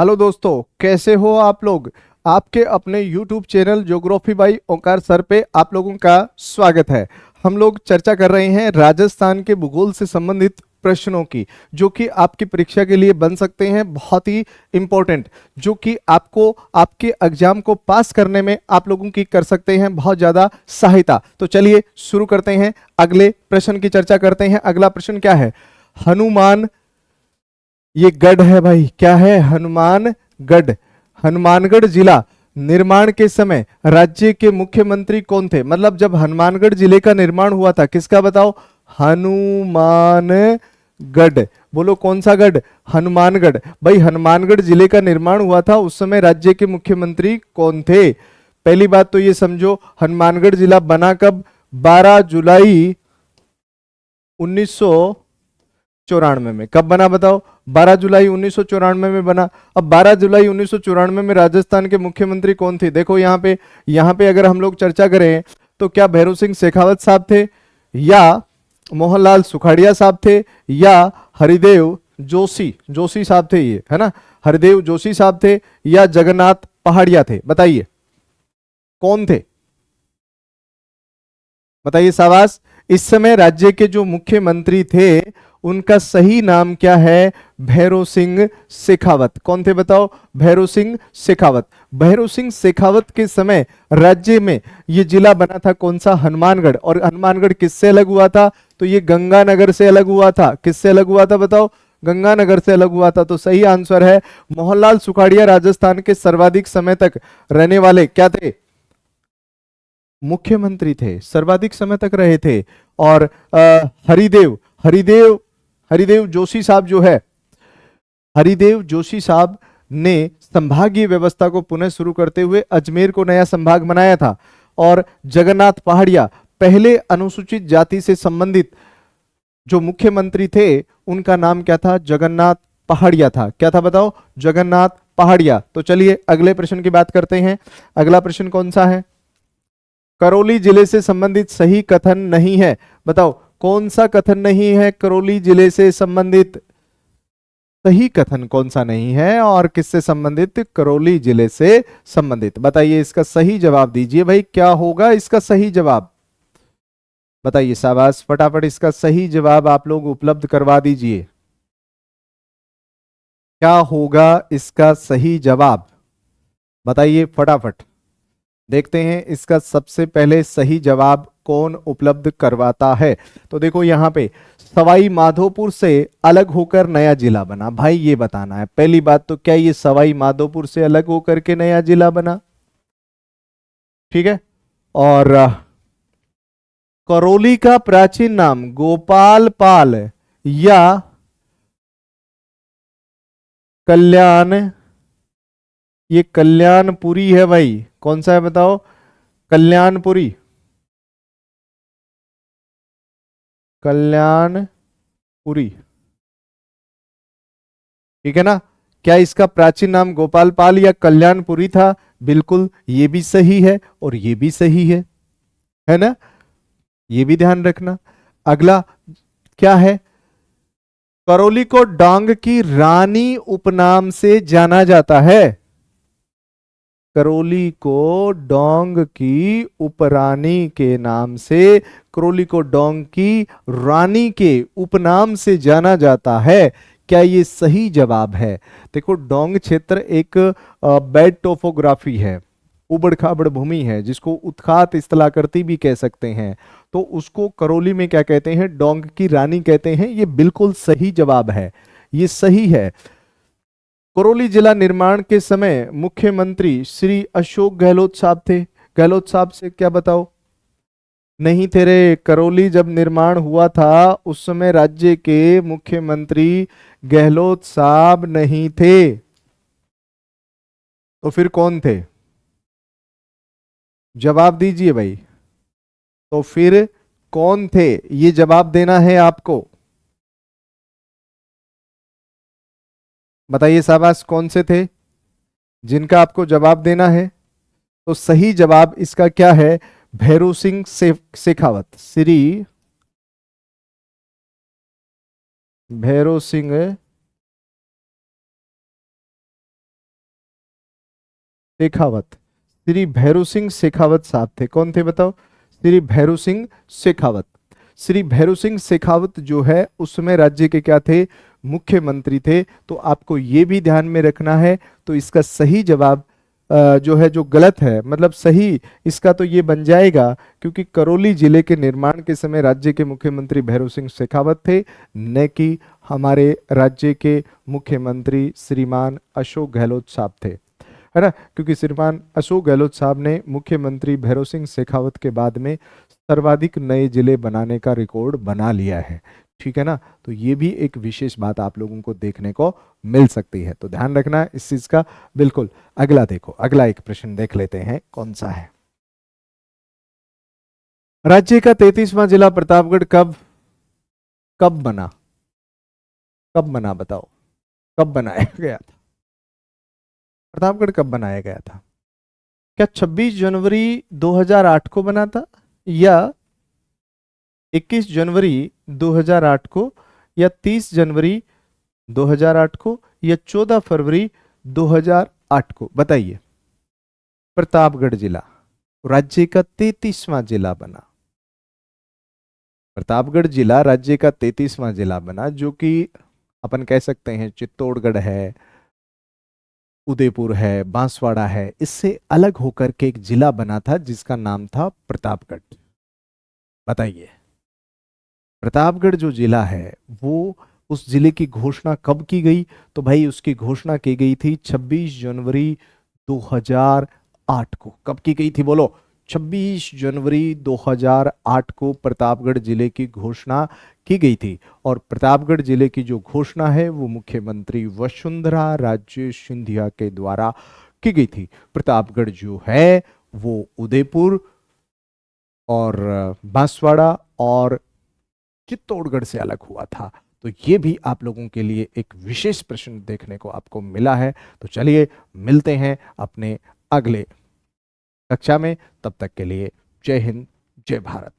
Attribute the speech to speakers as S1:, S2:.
S1: Hello दोस्तों, कैसे हो आप लोग। आपके अपने YouTube channel geography by Omkar sir पे आप लोगों का स्वागत है। हम लोग चर्चा कर रहे हैं राजस्थान के भूगोल से संबंधित प्रश्नों की, जो कि आपकी परीक्षा के लिए बन सकते हैं बहुत ही इंपॉर्टेंट, जो कि आपको आपके एग्जाम को पास करने में आप लोगों की कर सकते हैं बहुत ज़्यादा सहायता। तो चलिए शुरू करते हैं, अगले प्रश्न की चर्चा करते हैं। अगला प्रश्न क्या है? हनुमान, ये गढ़ है भाई, क्या है? हनुमानगढ़। हनुमानगढ़ जिला निर्माण के समय राज्य के मुख्यमंत्री कौन थे? मतलब जब हनुमानगढ़ जिले का निर्माण हुआ था, किसका बताओ? हनुमानगढ़। बोलो कौन सा गढ़? हनुमानगढ़। भाई हनुमानगढ़ जिले का निर्माण हुआ था, उस समय राज्य के मुख्यमंत्री कौन थे? पहली बात तो ये समझो, हनुमानगढ़ जिला बना कब? 12 जुलाई 1994 में। कब बना बताओ? 12 जुलाई 1994 में बना। अब 12 जुलाई 1994 में राजस्थान के मुख्यमंत्री कौन थे? देखो यहाँ पे अगर हम लोग चर्चा करें तो क्या भैरों सिंह शेखावत साहब थे, या मोहनलाल सुखाड़िया साहब थे, या हरिदेव जोशी जोशी साहब थे? ये है ना, हरिदेव जोशी साहब थे, या जगन्नाथ पहाड़िया थे? बताइए कौन थे, बताइए शाबाश। इस समय राज्य के जो मुख्यमंत्री थे उनका सही नाम क्या है? भैरों सिंह शेखावत। कौन थे बताओ? भैरों सिंह शेखावत। भैरों सिंह शेखावत के समय राज्य में ये जिला बना था कौन सा? हनुमानगढ़। और हनुमानगढ़ किससे अलग हुआ था? तो ये गंगानगर से अलग हुआ था। किससे अलग हुआ था बताओ? गंगानगर से अलग हुआ था। तो सही आंसर है मोहनलाल सुखाड़िया राजस्थान के सर्वाधिक समय तक रहने वाले क्या थे? मुख्यमंत्री थे, सर्वाधिक समय तक रहे थे। और हरिदेव हरिदेव हरिदेव जोशी साहब जो है, हरिदेव जोशी साहब ने संभागीय व्यवस्था को पुनः शुरू करते हुए अजमेर को नया संभाग बनाया था। और जगन्नाथ पहाड़िया पहले अनुसूचित जाति से संबंधित जो मुख्यमंत्री थे, उनका नाम क्या था? जगन्नाथ पहाड़िया था। क्या था बताओ? जगन्नाथ पहाड़िया। तो चलिए अगले प्रश्न की बात करते हैं। अगला प्रश्न कौन सा है? करौली जिले से संबंधित सही कथन नहीं है। बताओ कौन सा कथन नहीं है? करौली जिले से संबंधित सही कथन कौन सा नहीं है, और किससे संबंधित? करौली जिले से संबंधित। बताइए इसका सही जवाब दीजिए भाई, क्या होगा इसका सही जवाब? बताइए शाबाश, फटाफट इसका सही जवाब आप लोग उपलब्ध करवा दीजिए। क्या होगा इसका सही जवाब? बताइए फटाफट। देखते हैं इसका सबसे पहले सही जवाब कौन उपलब्ध करवाता है। तो देखो यहाँ पे सवाई माधोपुर से अलग होकर नया जिला बना। भाई ये बताना है पहली बात तो, क्या ये सवाई माधोपुर से अलग होकर के नया जिला बना? ठीक है। और करौली का प्राचीन नाम गोपाल पाल या कल्याण, ये कल्याणपुरी है भाई। कौन सा है बताओ? कल्याणपुरी। कल्याणपुरी, ठीक है ना। क्या इसका प्राचीन नाम गोपाल पाल या कल्याणपुरी था? बिल्कुल, ये भी सही है और ये भी सही है ना, ये भी ध्यान रखना। अगला क्या है? करौली को डांग की रानी उपनाम से जाना जाता है। करौली को डोंग की उपरानी के नाम से, करौली को डोंग की रानी के उपनाम से जाना जाता है। क्या ये सही जवाब है? देखो डोंग क्षेत्र एक बेड टोपोग्राफी है, उबड़ खाबड़ भूमि है, जिसको उत्खात स्थलाकृति भी कह सकते हैं। तो उसको करौली में क्या कहते हैं? डोंग की रानी कहते हैं। ये बिल्कुल सही जवाब है, ये सही है। करौली जिला निर्माण के समय मुख्यमंत्री श्री अशोक गहलोत साहब थे। गहलोत साहब से क्या बताओ? नहीं थे रे। करौली जब निर्माण हुआ था उस समय राज्य के मुख्यमंत्री गहलोत साहब नहीं थे। तो फिर कौन थे? जवाब दीजिए भाई। तो फिर कौन थे? ये जवाब देना है आपको। बताइए शाबाश, कौन से थे जिनका आपको जवाब देना है? तो सही जवाब इसका क्या है? भैरू सिंह शेखावत, श्री भैरू सिंह शेखावत, श्री भैरू सिंह शेखावत साहब थे। कौन थे बताओ? श्री भैरू सिंह शेखावत। श्री भैरू सिंह शेखावत जो है उसमें राज्य के क्या थे? मुख्यमंत्री थे। तो आपको ये भी ध्यान में रखना है। तो इसका सही जवाब जो है, जो गलत है, मतलब सही इसका तो ये बन जाएगा, क्योंकि करौली जिले के निर्माण के समय राज्य के मुख्यमंत्री भैरू सिंह शेखावत थे, न कि हमारे राज्य के मुख्यमंत्री श्रीमान अशोक गहलोत साहब थे, है ना। क्योंकि श्रीमान अशोक गहलोत साहब ने मुख्यमंत्री भैरू सिंह शेखावत के बाद में सर्वाधिक नए जिले बनाने का रिकॉर्ड बना लिया है, ठीक है ना। तो ये भी एक विशेष बात आप लोगों को देखने को मिल सकती है, तो ध्यान रखना इस चीज का। बिल्कुल। अगला देखो, अगला एक प्रश्न देख लेते हैं कौन सा है। राज्य का 33वां जिला प्रतापगढ़ कब कब बना? कब बना बताओ? कब बनाया गया था? प्रतापगढ़ कब बनाया गया था? क्या 26 जनवरी 2008 को बना था, या 21 जनवरी 2008 को, या 30 जनवरी 2008 को, या 14 फरवरी 2008 को? बताइए। प्रतापगढ़ जिला राज्य का 33वां जिला बना। प्रतापगढ़ जिला राज्य का 33वां जिला बना, जो कि अपन कह सकते हैं चित्तौड़गढ़ है, उदयपुर है, बांसवाड़ा है, इससे अलग होकर के एक जिला बना था जिसका नाम था प्रतापगढ़। बताइए, प्रतापगढ़ जो जिला है वो, उस जिले की घोषणा कब की गई? तो भाई उसकी घोषणा की गई थी 26 जनवरी 2008 को। कब की गई थी बोलो? 26 जनवरी 2008 को प्रतापगढ़ जिले की घोषणा की गई थी। और प्रतापगढ़ जिले की जो घोषणा है वो मुख्यमंत्री वसुंधरा राजे सिंधिया के द्वारा की गई थी। प्रतापगढ़ जो है वो उदयपुर और बांसवाड़ा और चित्तौड़गढ़ से अलग हुआ था। तो ये भी आप लोगों के लिए एक विशेष प्रश्न देखने को आपको मिला है। तो चलिए मिलते हैं अपने अगले कक्षा में, तब तक के लिए जय हिंद, जय भारत।